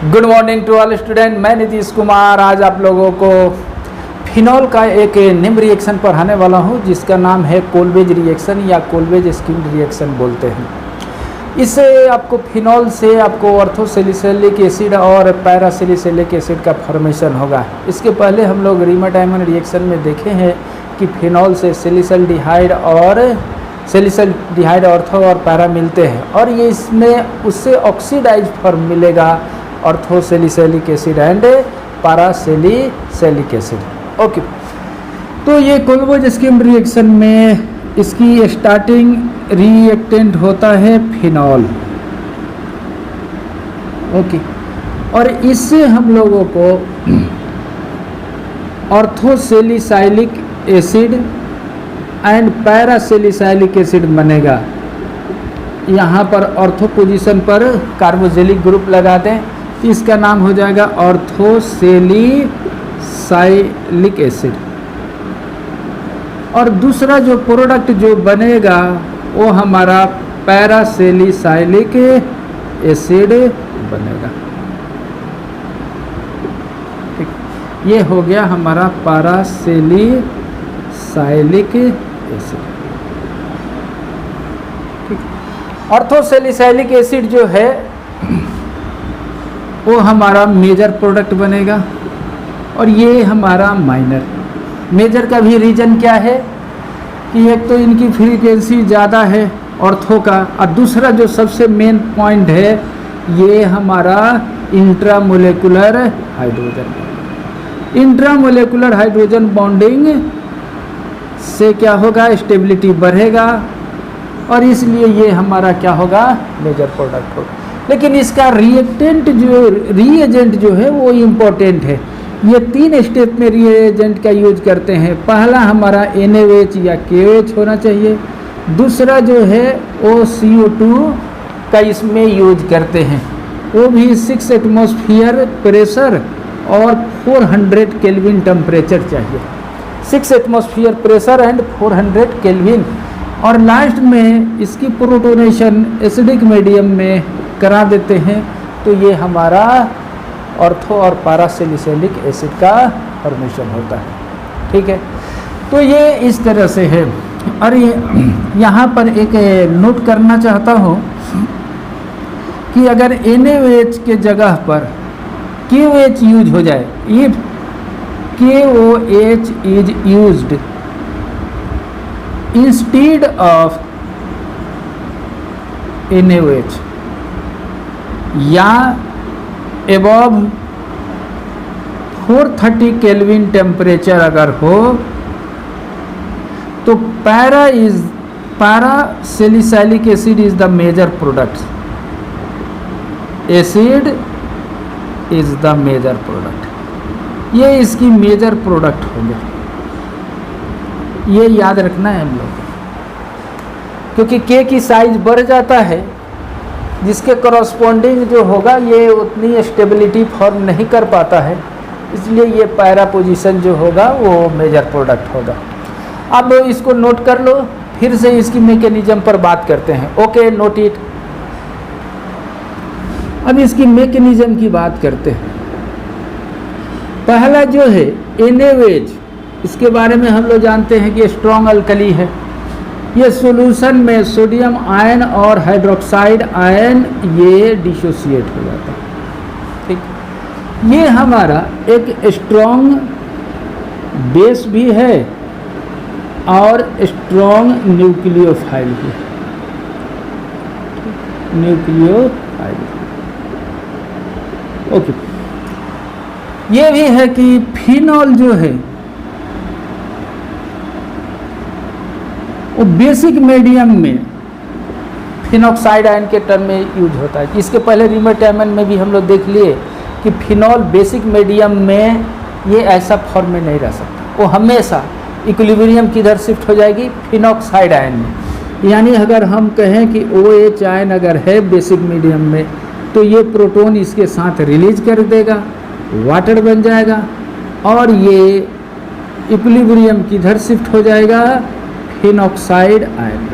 Good morning to all student. मैं नीतीश कुमार आज आप लोगों को फिनॉल का एक निम्न रिएक्शन पढ़ाने वाला हूं जिसका नाम है कोल्वेज रिएक्शन या कोल्वेज स्किन रिएक्शन बोलते हैं। इससे आपको फिनॉल से आपको ऑर्थोसैलिसिलिक एसिड और पैरासैलिसिलिक एसिड का फॉर्मेशन होगा। इसके पहले हम लोग रीमा-डायमंड रिएक्शन में देखे हैं कि फिनॉल से सैलिसिल्डिहाइड ऑर्थो और पैरा मिलते हैं और ये इसमें उससे ऑक्सीडाइज फॉर्म मिलेगा ऑर्थोसैलिसिलिक एसिड एंड पैरासैलिसिलिक एसिड। ओके, तो ये कोल्वेज स्किन रिएक्शन में इसकी स्टार्टिंग रिएक्टेंट होता है फिनॉल। ओके, और इससे हम लोगों को ऑर्थोसैलिसिलिक एसिड एंड पैरासैलिसिलिक एसिड बनेगा। यहाँ पर ऑर्थो पोजीशन पर कार्बोक्सिलिक ग्रुप लगा दें, इसका नाम हो जाएगा ऑर्थोसैलिसिलिक एसिड। और दूसरा जो प्रोडक्ट जो बनेगा वो हमारा पैरासैलिसिलिक एसिड बनेगा। ठीक, ये हो गया हमारा पैरासैलिसिलिक एसिड। ठीक, ऑर्थोसैलिसिलिक एसिड जो है वो हमारा मेजर प्रोडक्ट बनेगा और ये हमारा माइनर। मेजर का भी रीजन क्या है कि एक तो इनकी फ्रीक्वेंसी ज़्यादा है ऑर्थो का, और दूसरा जो सबसे मेन पॉइंट है ये हमारा इंट्रामोलेकुलर हाइड्रोजन। इंट्रामोलेकुलर हाइड्रोजन बॉन्डिंग से क्या होगा, स्टेबिलिटी बढ़ेगा और इसलिए ये हमारा क्या होगा, मेजर प्रोडक्ट होगा। लेकिन इसका रिएजेंट जो है वो इम्पोर्टेंट है। ये 3 स्टेप में रिएजेंट का यूज करते हैं। पहला हमारा NaOH या KOH होना चाहिए, दूसरा जो है वो CO2 का इसमें यूज करते हैं, वो भी 6 एटमॉस्फेयर प्रेशर और 400 केल्विन टेम्परेचर चाहिए। 6 एटमॉस्फेयर प्रेशर एंड 400 केल्विन। और लास्ट में इसकी प्रोटोनेशन एसिडिक मीडियम में करा देते हैं, तो ये हमारा ऑर्थो और पैरासैलिसिलिक एसिड का फॉर्मेशन होता है। ठीक है, तो ये इस तरह से है। और ये यहाँ पर एक नोट करना चाहता हूँ कि अगर NaOH के जगह पर KOH यूज हो जाए, if KOH is used instead of NaOH या एबव 430 केल्विन टेम्परेचर अगर हो तो parasalicylic acid is the major product. Acid is the major product, ये इसकी मेजर प्रोडक्ट होंगे। ये याद रखना है हम लोग, क्योंकि K की साइज बढ़ जाता है जिसके करस्पॉन्डिंग जो होगा ये उतनी स्टेबिलिटी फॉर्म नहीं कर पाता है, इसलिए ये पैरा पोजीशन जो होगा वो मेजर प्रोडक्ट होगा। अब इसको नोट कर लो, फिर से इसकी मैकेनिज्म पर बात करते हैं। Okay, note it. अब इसकी मैकेनिज्म की बात करते हैं। पहला जो है NaOH, इसके बारे में हम लोग जानते हैं कि स्ट्रॉन्ग अल्कली है। ये सॉल्यूशन में सोडियम आयन और हाइड्रोक्साइड आयन ये डिसोसिएट हो जाता है। ठीक, ये हमारा एक स्ट्रॉन्ग बेस भी है और स्ट्रॉन्ग न्यूक्लियोफाइल भी है। Nucleophile, okay. ये भी है कि फिनॉल जो है वो बेसिक मीडियम में फिनॉक्साइड आयन के टर्म में यूज होता है। इसके पहले रीमा-डायमंड में भी हम लोग देख लिए कि फिनॉल बेसिक मीडियम में ये ऐसा फॉर्म में नहीं रह सकता, वो हमेशा इक्विलिब्रियम किधर शिफ्ट हो जाएगी, फिनॉक्साइड आयन में। यानी अगर हम कहें कि OH आयन अगर है बेसिक मीडियम में तो ये प्रोटॉन इसके साथ रिलीज कर देगा, वाटर बन जाएगा और ये इक्विलिब्रियम किधर शिफ्ट हो जाएगा, फिनॉक्साइड आयन।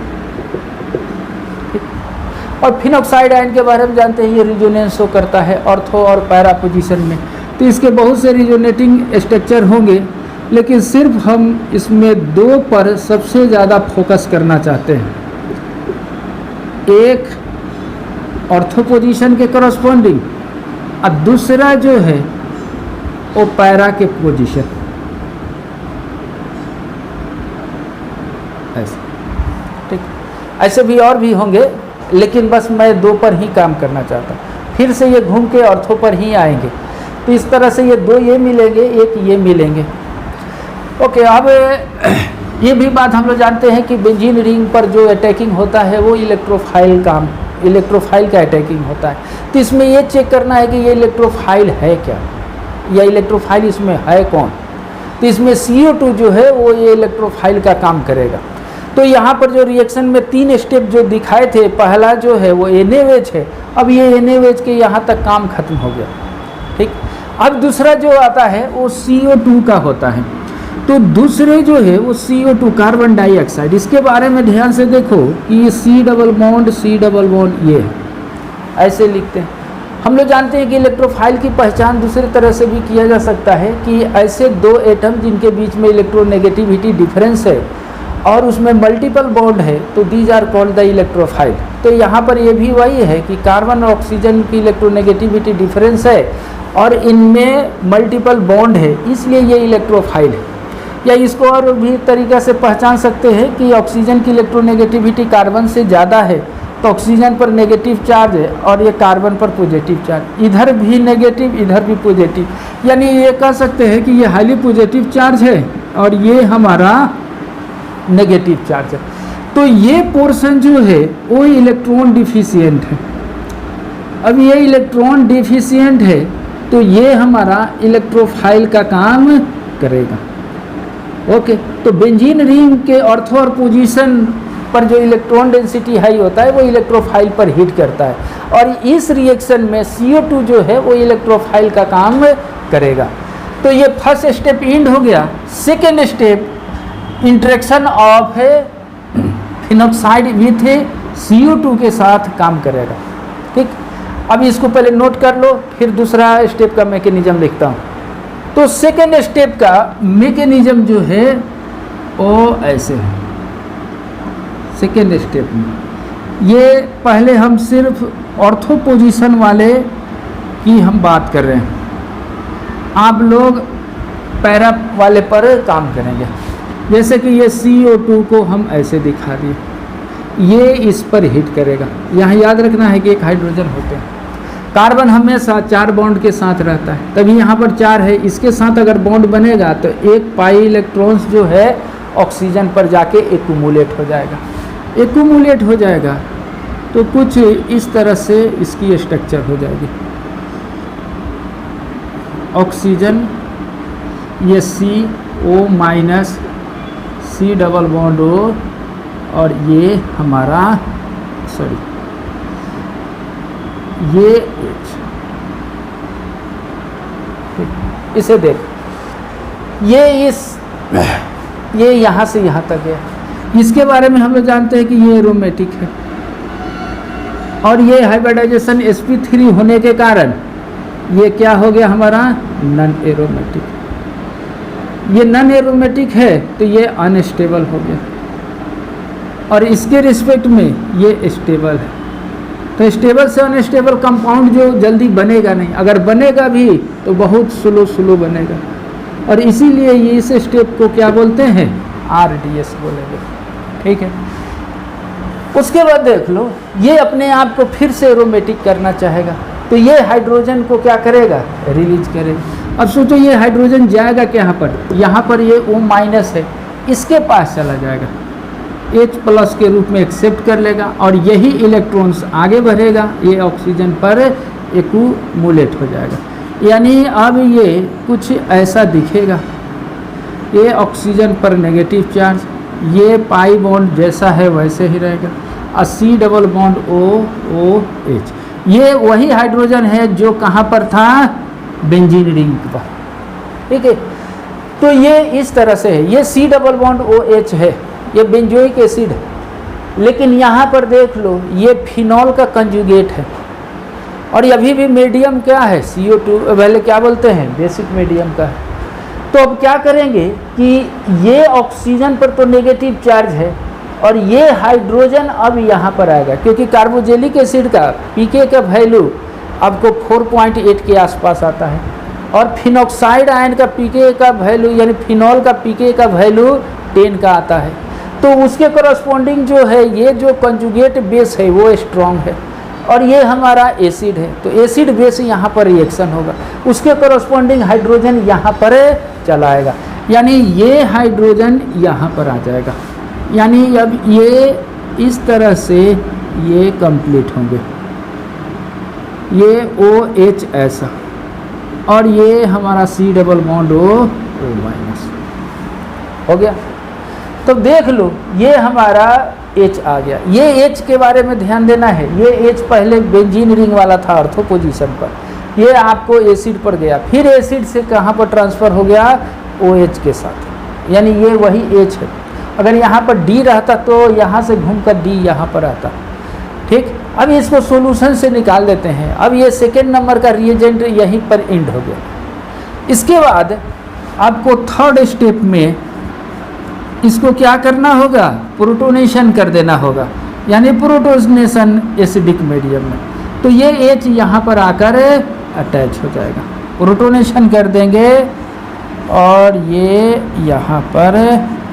और फिनॉक्साइड आयन के बारे में जानते हैं, ये रिजोनेंस शो करता है ऑर्थो और पैरा पोजीशन में। तो इसके बहुत से रिजोनेटिंग स्ट्रक्चर होंगे, लेकिन सिर्फ हम इसमें दो पर सबसे ज़्यादा फोकस करना चाहते हैं। एक ऑर्थो पोजीशन के करस्पॉन्डिंग और दूसरा जो है वो पैरा के पोजीशन, ऐसे। ठीक, ऐसे भी और भी होंगे, लेकिन बस मैं दो पर ही काम करना चाहता हूँ। फिर से ये घूम के ऑर्थो पर ही आएंगे। तो इस तरह से ये दो ये मिलेंगे, एक ये मिलेंगे। ओके, अब ये भी बात हम लोग जानते हैं कि बेंजीन रिंग पर जो अटैकिंग होता है वो इलेक्ट्रोफाइल का अटैकिंग होता है। तो इसमें ये चेक करना है कि ये इलेक्ट्रोफाइल है क्या, या इलेक्ट्रोफाइल इसमें है कौन। तो इसमें CO2 जो है वो ये इलेक्ट्रोफाइल का काम करेगा। तो यहाँ पर जो रिएक्शन में 3 स्टेप जो दिखाए थे, पहला जो है वो NaOH है। अब ये NaOH के यहाँ तक काम खत्म हो गया। ठीक, अब दूसरा जो आता है वो CO2 का होता है। तो दूसरे जो है वो CO2 कार्बन डाइऑक्साइड, इसके बारे में ध्यान से देखो कि ये C डबल बॉन्ड ये है, ऐसे लिखते हैं। हम लोग जानते हैं कि इलेक्ट्रोफाइल की पहचान दूसरे तरह से भी किया जा सकता है कि ऐसे दो एटम जिनके बीच में इलेक्ट्रोनेगेटिविटी डिफरेंस है और उसमें मल्टीपल बॉन्ड है, तो these are called the electrophile. तो यहाँ पर ये भी वही है कि कार्बन और ऑक्सीजन की इलेक्ट्रोनेगेटिविटी डिफरेंस है और इनमें मल्टीपल बॉन्ड है, इसलिए ये इलेक्ट्रोफाइल है। या इसको और भी तरीक़ा से पहचान सकते हैं कि ऑक्सीजन की इलेक्ट्रोनेगेटिविटी कार्बन से ज़्यादा है, तो ऑक्सीजन पर नेगेटिव चार्ज है और ये कार्बन पर पॉजिटिव चार्ज, इधर भी नेगेटिव इधर भी पॉजिटिव, यानी ये कह सकते हैं कि ये हाईली पॉजिटिव चार्ज है और ये हमारा नेगेटिव चार्ज है। तो ये पोर्शन जो है वो इलेक्ट्रॉन डिफिशिएंट है। अब ये इलेक्ट्रॉन डिफिशिएंट है तो ये हमारा इलेक्ट्रोफाइल का काम करेगा। ओके, तो बेंजीन रिंग के ऑर्थो और पोजीशन पर जो इलेक्ट्रॉन डेंसिटी हाई होता है वो इलेक्ट्रोफाइल पर हिट करता है, और इस रिएक्शन में CO2 जो है वो इलेक्ट्रोफाइल का काम करेगा। तो ये फर्स्ट स्टेप इंड हो गया। Second step interaction of phenoxide with CO2 के साथ काम करेगा। ठीक, अब इसको पहले नोट कर लो, फिर दूसरा स्टेप का मैकेनिज्म लिखता हूँ। तो सेकेंड स्टेप का मैकेनिज्म जो है वो ऐसे है। सेकेंड स्टेप में ये पहले हम सिर्फ ऑर्थो पोजीशन वाले की हम बात कर रहे हैं, आप लोग पैरा वाले पर काम करेंगे। जैसे कि ये CO2 को हम ऐसे दिखा दिए, ये इस पर हिट करेगा। यहाँ याद रखना है कि एक हाइड्रोजन होते हैं, कार्बन हमेशा 4 बॉन्ड के साथ रहता है, तभी यहाँ पर 4 है। इसके साथ अगर बॉन्ड बनेगा तो एक पाई इलेक्ट्रॉन्स जो है ऑक्सीजन पर जाके एक्यूमुलेट हो जाएगा। तो कुछ इस तरह से इसकी स्ट्रक्चर हो जाएगी। ऑक्सीजन ये CO minus C double bond O और ये हमारा ये H। इसे देख, ये यहाँ से यहाँ तक है। इसके बारे में हम लोग जानते हैं कि ये एरोमेटिक है और ये हाइब्रिडाइजेशन sp3 होने के कारण ये क्या हो गया हमारा नॉन एरोमेटिक। ये नॉन एरोमेटिक है तो ये अनस्टेबल हो गया, और इसके रिस्पेक्ट में ये स्टेबल है। तो स्टेबल से अनस्टेबल कंपाउंड जो जल्दी बनेगा नहीं, अगर बनेगा भी तो बहुत स्लो बनेगा, और इसीलिए ये इस स्टेप को क्या बोलते हैं RDS बोलेंगे। ठीक है, उसके बाद देख लो ये अपने आप को फिर से एरोमेटिक करना चाहेगा, तो ये हाइड्रोजन को क्या करेगा रिलीज करेगा। अब सोचो ये हाइड्रोजन जाएगा क्या यहाँ पर ये O माइनस है, इसके पास चला जाएगा, H प्लस के रूप में एक्सेप्ट कर लेगा और यही इलेक्ट्रॉन्स आगे बढ़ेगा, ये ऑक्सीजन पर एक्यूमुलेट हो जाएगा। यानी अब ये कुछ ऐसा दिखेगा, ये ऑक्सीजन पर नेगेटिव चार्ज, ये पाई बॉन्ड जैसा है वैसे ही रहेगा, और C डबल बॉन्ड OH। ये वही हाइड्रोजन है जो कहाँ पर था बेंजीन रिंग पर। ठीक है, तो ये इस तरह से है, ये C डबल बॉन्ड OH है, ये बेंजोइक एसिड है। लेकिन यहाँ पर देख लो ये फिनॉल का कंजुगेट है और अभी भी मीडियम क्या है CO2, पहले क्या बोलते हैं बेसिक मीडियम का है। तो अब क्या करेंगे कि ये ऑक्सीजन पर तो नेगेटिव चार्ज है और ये हाइड्रोजन अब यहाँ पर आएगा, क्योंकि कार्बोजेलिक एसिड का pK का वैल्यू आपको 4.8 के आसपास आता है और फिनॉक्साइड आयन का pK का वैल्यू यानी फिनॉल का pK का वैल्यू 10 का आता है। तो उसके करस्पॉन्डिंग जो है ये जो कंजुगेट बेस है वो स्ट्रॉन्ग है और ये हमारा एसिड है, तो एसिड बेस यहाँ पर रिएक्शन होगा, उसके करस्पॉन्डिंग हाइड्रोजन यहाँ पर चला आएगा, यानी ये हाइड्रोजन यहाँ पर आ जाएगा। यानी अब ये इस तरह से ये कंप्लीट होंगे, ये OH ऐसा और ये हमारा C double bond O minus हो गया। तो देख लो ये हमारा H आ गया। ये H के बारे में ध्यान देना है, ये H पहले बेंजीन रिंग वाला था ऑर्थो पोजीशन पर, ये आपको एसिड पर गया, फिर एसिड से कहाँ पर ट्रांसफ़र हो गया OH के साथ, यानी ये वही H है। अगर यहाँ पर D रहता तो यहाँ से घूमकर D यहाँ पर आता। ठीक, अब इसको सॉल्यूशन से निकाल देते हैं। अब ये सेकेंड नंबर का रिएजेंट यहीं पर एंड हो गया। इसके बाद आपको थर्ड स्टेप में इसको क्या करना होगा, प्रोटोनेशन कर देना होगा, यानी प्रोटोनेशन एसिडिक मीडियम में। तो ये H यहाँ पर आकर अटैच हो जाएगा, प्रोटोनेशन कर देंगे और ये यहाँ पर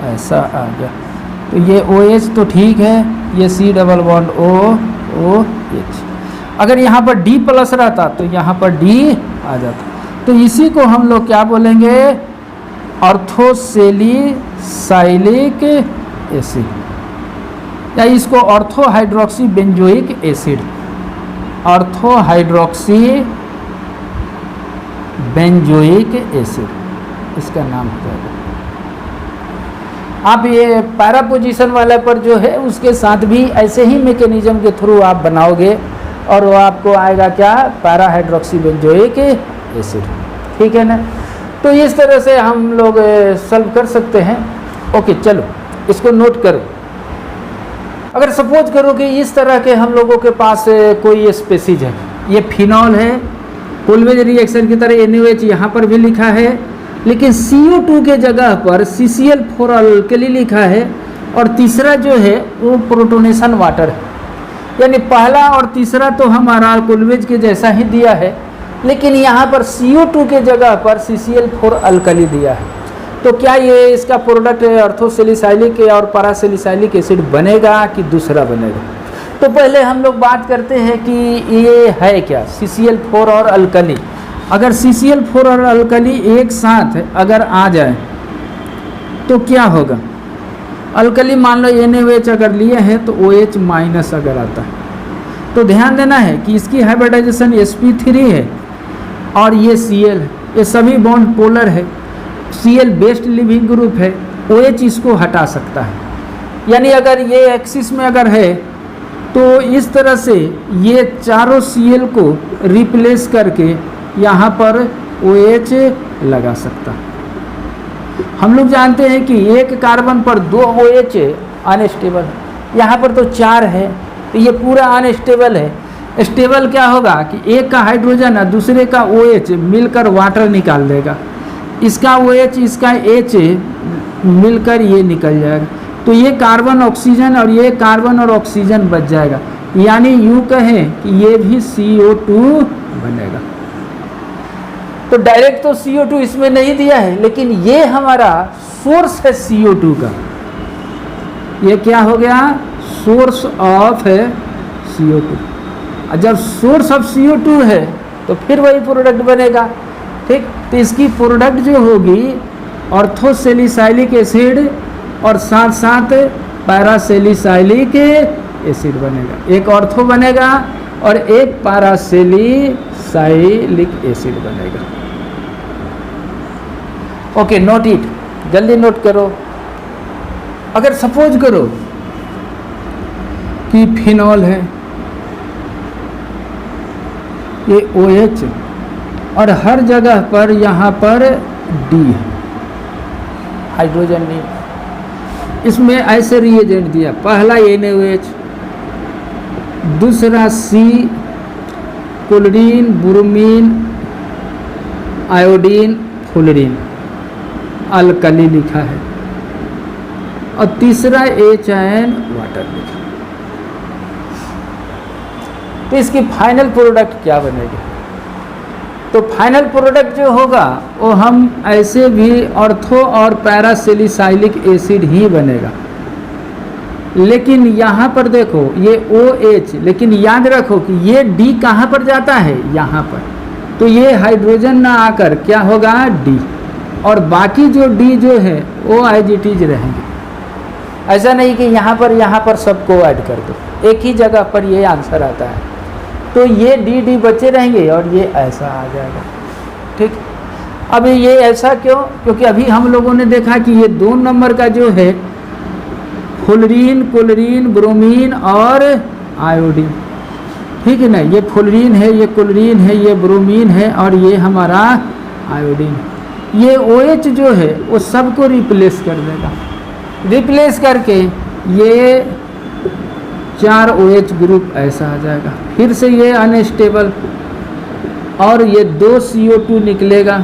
ऐसा आ गया। तो ये OH तो ठीक है, ये C डबल बॉन्ड OH। अगर यहाँ पर D प्लस रहता तो यहाँ पर D आ जाता। तो इसी को हम लोग क्या बोलेंगे, ऑर्थोसेलिसाइलिक एसिड, या इसको ऑर्थोहाइड्रोक्सी बेंजोइक एसिड, ऑर्थोहाइड्रोक्सी बेंजोइक एसिड इसका नाम हो जाएगा। आप ये पैरा पोजीशन वाला पर जो है उसके साथ भी ऐसे ही मैकेनिज्म के थ्रू आप बनाओगे और वो आपको आएगा क्या, पैरा हाइड्रोक्सी बेंजोइक एसिड। ठीक है ना। तो इस तरह से हम लोग सॉल्व कर सकते हैं। ओके, चलो इसको नोट करो। अगर सपोज करो कि इस तरह के हम लोगों के पास कोई स्पेसीज है, ये फिनॉल है, कोलवेज रिएक्शन की तरह NaOH यहाँ पर भी लिखा है, लेकिन CO2 के जगह पर CCl4 अल्कली लिखा है और तीसरा जो है वो प्रोटोनेशन वाटर है। यानी पहला और तीसरा तो हमारा कोलवेज के जैसा ही दिया है, लेकिन यहाँ पर CO2 के जगह पर CCl4 अल्कली दिया है। तो क्या ये इसका प्रोडक्ट ऑर्थोसेलिसाइलिक और पैरासेलिसाइलिक एसिड बनेगा कि दूसरा बनेगा? तो पहले हम लोग बात करते हैं कि ये है क्या, CCl4 और अल्कली। अगर CCl4 और अल्कली एक साथ अगर आ जाए तो क्या होगा, अल्कली मान लो NaOH अगर लिए हैं तो OH माइनस अगर आता है तो ध्यान देना है कि इसकी हाइब्रिडाइजेशन sp3 है और ये Cl है, ये सभी बॉन्ड पोलर है, Cl बेस्ट लिविंग ग्रुप है, OH इसको हटा सकता है। यानी अगर ये एक्सिस में अगर है तो इस तरह से ये चारों Cl को रिप्लेस करके यहाँ पर OH लगा सकता है। हम लोग जानते हैं कि एक कार्बन पर 2 OH अनस्टेबल है, यहाँ पर तो 4 है, तो ये पूरा अनस्टेबल है। स्टेबल क्या होगा कि एक का हाइड्रोजन और दूसरे का OH मिलकर वाटर निकाल देगा, इसका OH इसका H मिलकर ये निकल जाएगा, तो ये कार्बन ऑक्सीजन और ये कार्बन और ऑक्सीजन बच जाएगा। यानी यूँ कहें कि ये भी CO2 बनेगा। तो डायरेक्ट तो CO2 इसमें नहीं दिया है, लेकिन ये हमारा सोर्स है CO2 का। ये क्या हो गया, सोर्स ऑफ है CO2। और जब सोर्स ऑफ CO2 है तो फिर वही प्रोडक्ट बनेगा। ठीक, तो इसकी प्रोडक्ट जो होगी ऑर्थोसेलिसाइलिक एसिड और साथ साथ पैरासेलिसाइलिक एसिड बनेगा। एक ऑर्थो बनेगा और एक पैरासेलिसाइलिक एसिड बनेगा। ओके, नोट इट, जल्दी नोट करो। अगर सपोज करो कि फिनॉल है, ये OH और हर जगह पर यहाँ पर D है, हाइड्रोजन नहीं। इसमें ऐसे रिएजेंट दिया, पहला NaOH, दूसरा C chlorine bromine iodine fluorine alkali लिखा है, और तीसरा HN वाटर लिखा। तो इसकी फाइनल प्रोडक्ट क्या बनेगी? तो फाइनल प्रोडक्ट जो होगा वो हम ऐसे भी ऑर्थो और पैरासिलिसाइलिक एसिड ही बनेगा। लेकिन यहाँ पर देखो ये OH, लेकिन याद रखो कि ये D कहाँ पर जाता है? यहाँ पर। तो ये हाइड्रोजन ना आकर क्या होगा? D, और बाकी जो D जो है वो IGTs रहेंगे। ऐसा नहीं कि यहाँ पर सबको ऐड कर दो, एक ही जगह पर ये आंसर आता है। तो ये D बचे रहेंगे और ये ऐसा आ जाएगा। ठीक, अब ये ऐसा क्यों? क्योंकि अभी हम लोगों ने देखा कि ये 2 नंबर का जो है फ्लोरीन क्लोरीन ब्रोमीन और आयोडीन, ठीक है ना, ये फ्लोरीन है, ये क्लोरीन है, ये ब्रोमीन है और ये हमारा आयोडीन। ये OH जो है वो सबको रिप्लेस कर देगा। रिप्लेस करके ये 4 OH ग्रुप ऐसा आ जाएगा। फिर से ये अनस्टेबल, और ये 2 CO2 निकलेगा,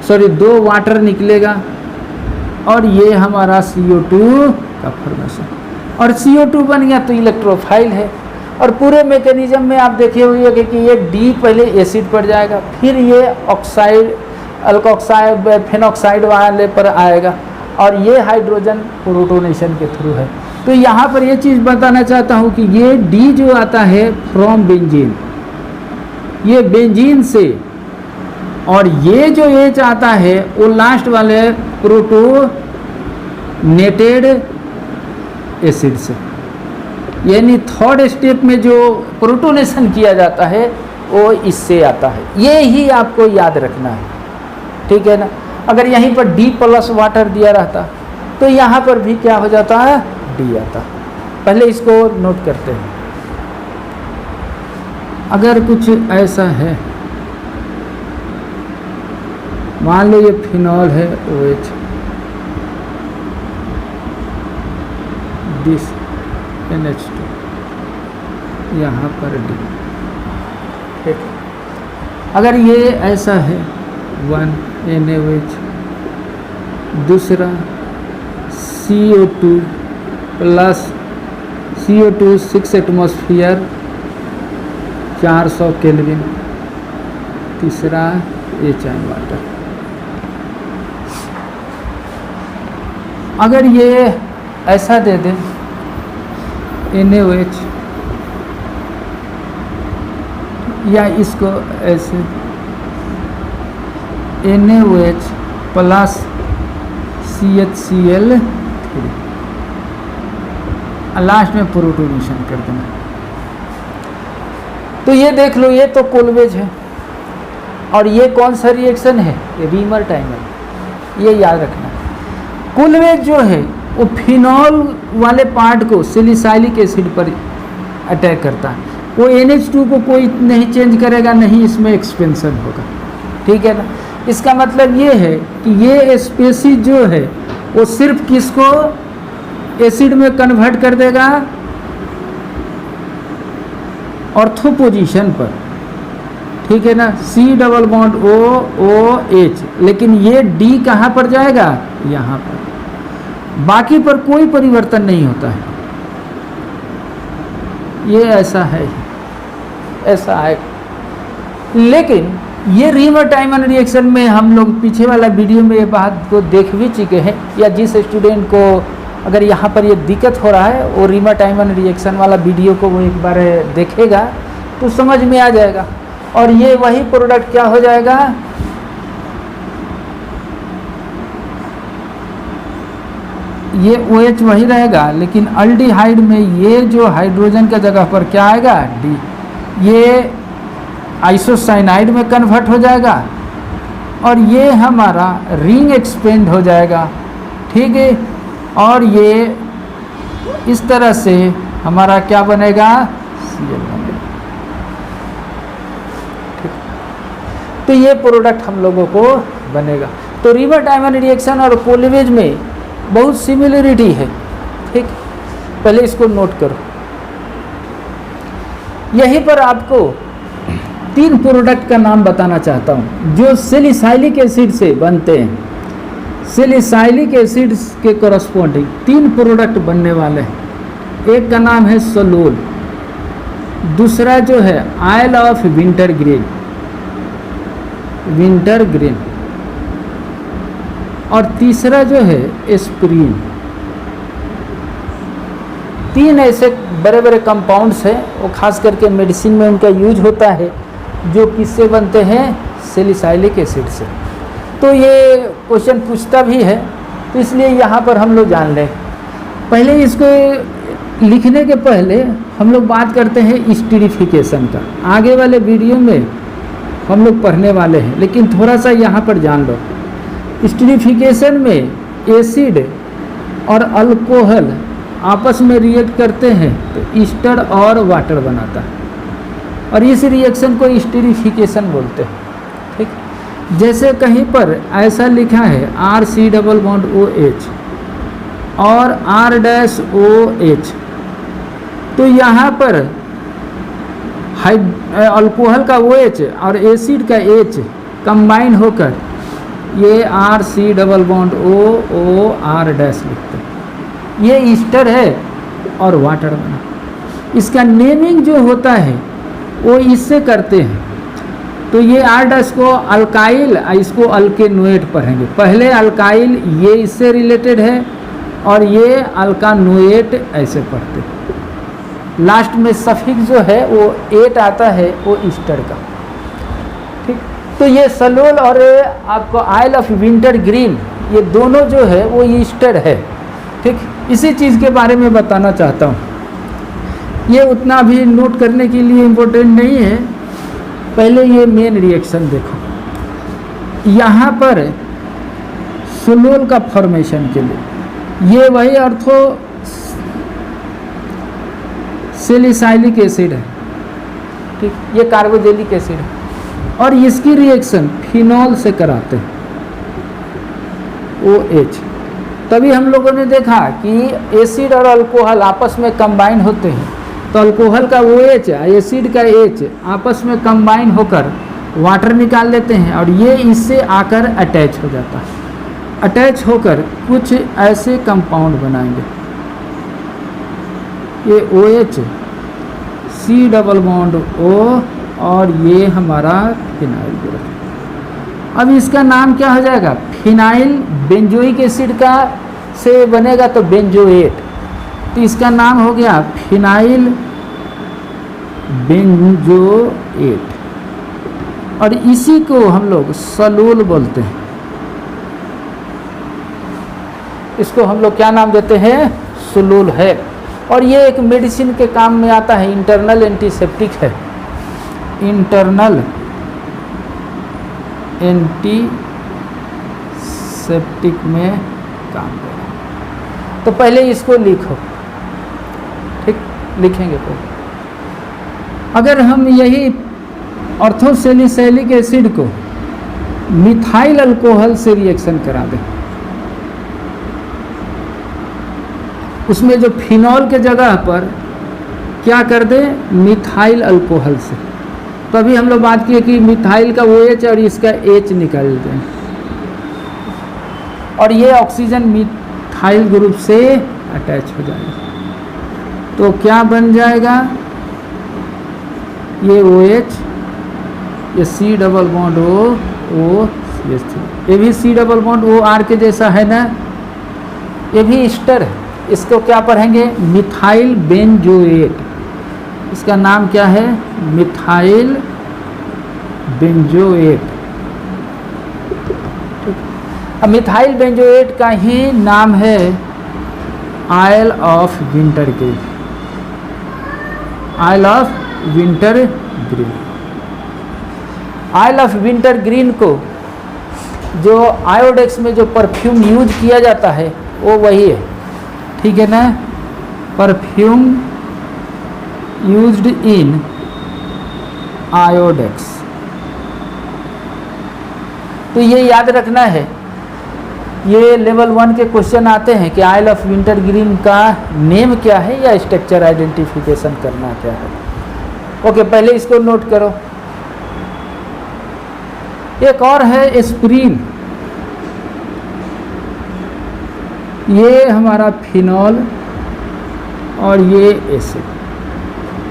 सॉरी 2 वाटर निकलेगा, और ये हमारा CO2 का फॉर्मेशन। और CO2 बन गया तो इलेक्ट्रोफाइल है। और पूरे मैकेनिज्म में आप देखे हुए कि ये D पहले एसिड पर जाएगा, फिर ये ऑक्साइड अल्कोक्साइड फेनॉक्साइड वाले पर आएगा, और ये हाइड्रोजन प्रोटोनेशन के थ्रू है। तो यहाँ पर ये चीज़ बताना चाहता हूँ कि ये D जो आता है फ्रॉम बेंजीन, ये बेंजीन से, और ये जो H आता है वो लास्ट वाले प्रोटोनेटेड एसिड से। यानी थर्ड स्टेप में जो प्रोटोनेशन किया जाता है वो इससे आता है। ये ही आपको याद रखना है, ठीक है ना। अगर यहीं पर D+ वाटर दिया रहता तो यहाँ पर भी क्या हो जाता है? D आता। पहले इसको नोट करते हैं। अगर कुछ ऐसा है, मान लो ये फिनॉल है OH, दिस NH2, यहाँ पर D, ठीक। अगर ये ऐसा है 1 NaOH, दूसरा CO2 plus CO2 6 atmosphere 400 kelvin, तीसरा HN वाटर। अगर ये ऐसा दे दें NaOH, या इसको ऐसे NaOH प्लस CHCl3, लास्ट में प्रोटोनेशन कर देना। तो ये देख लो, ये तो कोल्वेज है, और ये कौन सा रिएक्शन है? Reamer timer. ये याद रखना। कोल्वेज जो है वो फिनॉल वाले पार्ट को सिलिसाइलिक एसिड पर अटैक करता है। वो NH2 को कोई नहीं चेंज करेगा, नहीं इसमें एक्सपेंशन होगा, ठीक है ना। इसका मतलब ये है कि ये स्पेसीज जो है वो सिर्फ किसको एसिड में कन्वर्ट कर देगा? ऑर्थो पोजीशन पर, ठीक है ना, C+OH। लेकिन ये D कहाँ पर जाएगा? यहाँ पर। बाकी पर कोई परिवर्तन नहीं होता है। ये ऐसा है, ऐसा है। लेकिन ये रीमर टाइमर रिएक्शन में हम लोग पीछे वाला वीडियो में ये बात को देख भी चुके हैं, या जिस स्टूडेंट को अगर यहाँ पर ये दिक्कत हो रहा है वो रीमर टाइमर रिएक्शन वाला वीडियो को वो एक बार देखेगा तो समझ में आ जाएगा। और ये वही प्रोडक्ट क्या हो जाएगा? ये OH वही रहेगा, लेकिन अल्डिहाइड में ये जो हाइड्रोजन के जगह पर क्या आएगा? D। ये आइसोसाइनाइड में कन्वर्ट हो जाएगा, और ये हमारा रिंग एक्सपेंड हो जाएगा, ठीक है। और ये इस तरह से हमारा क्या बनेगा? Cl बनेगा, ठीक। तो ये प्रोडक्ट हम लोगों को बनेगा। तो रीमर टाइमर रिएक्शन और कोल्वेज में बहुत सिमिलरिटी है। ठीक, पहले इसको नोट करो। यहीं पर आपको 3 प्रोडक्ट का नाम बताना चाहता हूँ जो सैलिसाइलिक एसिड से बनते हैं। सैलिसाइलिक एसिड के कॉरस्पॉन्डिंग 3 प्रोडक्ट बनने वाले हैं। एक का नाम है सलोल, दूसरा जो है आयल ऑफ विंटरग्रीन, और तीसरा जो है एस्प्रीन। 3 ऐसे बड़े बड़े कंपाउंड्स हैं, वो खास करके मेडिसिन में उनका यूज होता है, जो किससे बनते हैं, सैलिसाइलिक एसिड से। तो ये क्वेश्चन पूछता भी है, तो इसलिए यहाँ पर हम लोग जान लें। पहले इसको लिखने के पहले हम लोग बात करते हैं एस्टरीफिकेशन का। आगे वाले वीडियो में हम लोग पढ़ने वाले हैं, लेकिन थोड़ा सा यहाँ पर जान लो। एस्टरीफिकेशन में एसिड और अल्कोहल आपस में रिएक्ट करते हैं तो ईस्टर और वाटर बनाता है, और इस रिएक्शन को एस्टरीफिकेशन बोलते हैं। ठीक, जैसे कहीं पर ऐसा लिखा है RC⋯OH और R-OH, तो यहाँ पर अल्कोहल का OH और एसिड का H कंबाइन होकर ये RC⋯OR' लिखते हैं। ये ईस्टर है और वाटर बना। इसका नेमिंग जो होता है वो इससे करते हैं। तो ये R' को अल्काइल, इसको अल्केनोएट पढ़ेंगे। पहले अल्काइल ये इससे रिलेटेड है, और ये अल्कानोएट ऐसे पढ़ते हैं। लास्ट में सफिक्स जो है वो एट आता है, वो ईस्टर का। ठीक, तो ये सलोल और आपको आयल ऑफ विंटरग्रीन, ये दोनों जो है वो ईस्टर है। ठीक, इसी चीज़ के बारे में बताना चाहता हूँ। ये उतना भी नोट करने के लिए इम्पोर्टेंट नहीं है। पहले ये मेन रिएक्शन देखो। यहाँ पर सलोल का फॉर्मेशन के लिए ये वही सैलिसाइलिक एसिड है। ठीक, ये कार्बोजेलिक एसिड है, और इसकी रिएक्शन फिनॉल से कराते हैं, OH। तभी हम लोगों ने देखा कि एसिड और अल्कोहल आपस में कंबाइन होते हैं, तो अल्कोहल का OH, एसिड का H आपस में कंबाइन होकर वाटर निकाल लेते हैं, और ये इससे आकर अटैच हो जाता है। अटैच होकर कुछ ऐसे कंपाउंड बनाएंगे। ये OH, C⋯O, और ये हमारा फिनाइल ग्रुप। अब इसका नाम क्या हो जाएगा, फिनाइल बेंजोइक एसिड का से बनेगा तो बेंजोएट, तो इसका नाम हो गया फिनाइल बेंजोएट, और इसी को हम लोग सलोल बोलते हैं। इसको हम लोग क्या नाम देते हैं, सलोल है। और ये एक मेडिसिन के काम में आता है, इंटरनल एंटीसेप्टिक है, इंटरनल एंटीसेप्टिक में काम करेगा। तो पहले इसको लिखो। ठीक, लिखेंगे तो अगर हम यही ऑर्थोसैलिसाइलिक एसिड को मिथाइल अल्कोहल से रिएक्शन करा दें, उसमें जो फिनॉल के जगह पर क्या कर दें, मिथाइल अल्कोहल से, तो अभी हम लोग बात किए कि मिथाइल का OH और इसका H निकाल दें, और ये ऑक्सीजन मिथाइल ग्रुप से अटैच हो जाएगा। तो क्या बन जाएगा, ये OH, ये C⋯O, ये भी C⋯OR के जैसा है ना, ये भी ईस्टर है। इसको क्या पढ़ेंगे, मिथाइल बेंजोएट। इसका नाम क्या है, मिथाइल बेंजोएट। अब मिथाइल बेंजोएट का ही नाम है oil of wintergreen, oil of wintergreen. Oil of wintergreen को जो आयोडेक्स में जो परफ्यूम यूज किया जाता है वो वही है। ठीक है ना, परफ्यूम यूज्ड इन आयोडेक्स। तो ये याद रखना है ये लेवल 1 के क्वेश्चन आते हैं कि आइल ऑफ विंटर ग्रीन का नेम क्या है या स्ट्रक्चर आइडेंटिफिकेशन करना क्या है। ओके, पहले इसको नोट करो। एक और है एस्प्रीन, ये हमारा फिनॉल और ये एसिड,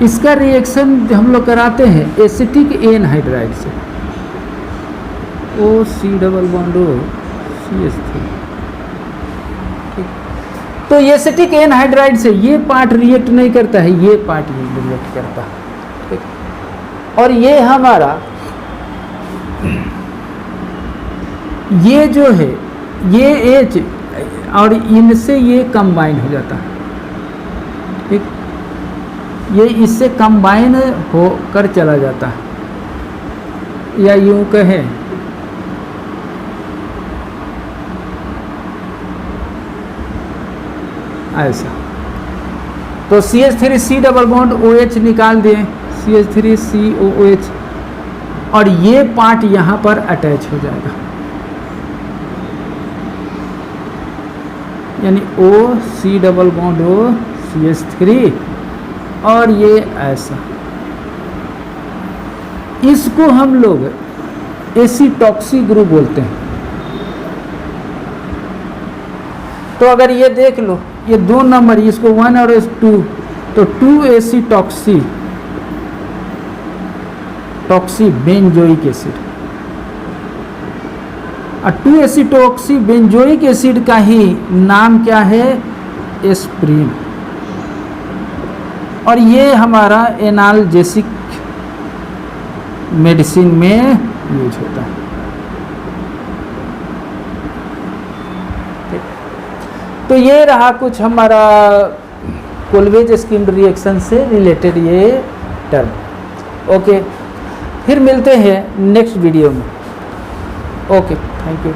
इसका रिएक्शन हम लोग कराते हैं एसिटिक एनहाइड्राइड से, OC double bond O CH3। तो एसिटिक एनहाइड्राइड से ये पार्ट रिएक्ट नहीं करता है, ये पार्ट रिएक्ट करता है, ठीक। और ये हमारा ये जो है ये H और इनसे ये कंबाइन हो जाता है, ठीक। ये इससे कंबाइन होकर चला जाता है, या यूं कहें ऐसा। तो CH3C डबल बॉन्ड OH निकाल दें, CH3COOH, और ये पार्ट यहाँ पर अटैच हो जाएगा, यानी OC double bond O CH3, और ये ऐसा। इसको हम लोग एसिटॉक्सी ग्रुप बोलते हैं। तो अगर ये देख लो, ये 2 नंबर, इसको 1 और 2, तो 2 एसिटॉक्सी बेंजोइक एसिड, और 2 एसिटॉक्सी बेंजोइक एसिड का ही नाम क्या है, एस्प्रीन। और ये हमारा एनाल्जेसिक मेडिसिन में यूज होता है। तो ये रहा कुछ हमारा कोल्वेज स्किन रिएक्शन से रिलेटेड ये टर्म। ओके, फिर मिलते हैं नेक्स्ट वीडियो में। Okay, thank you.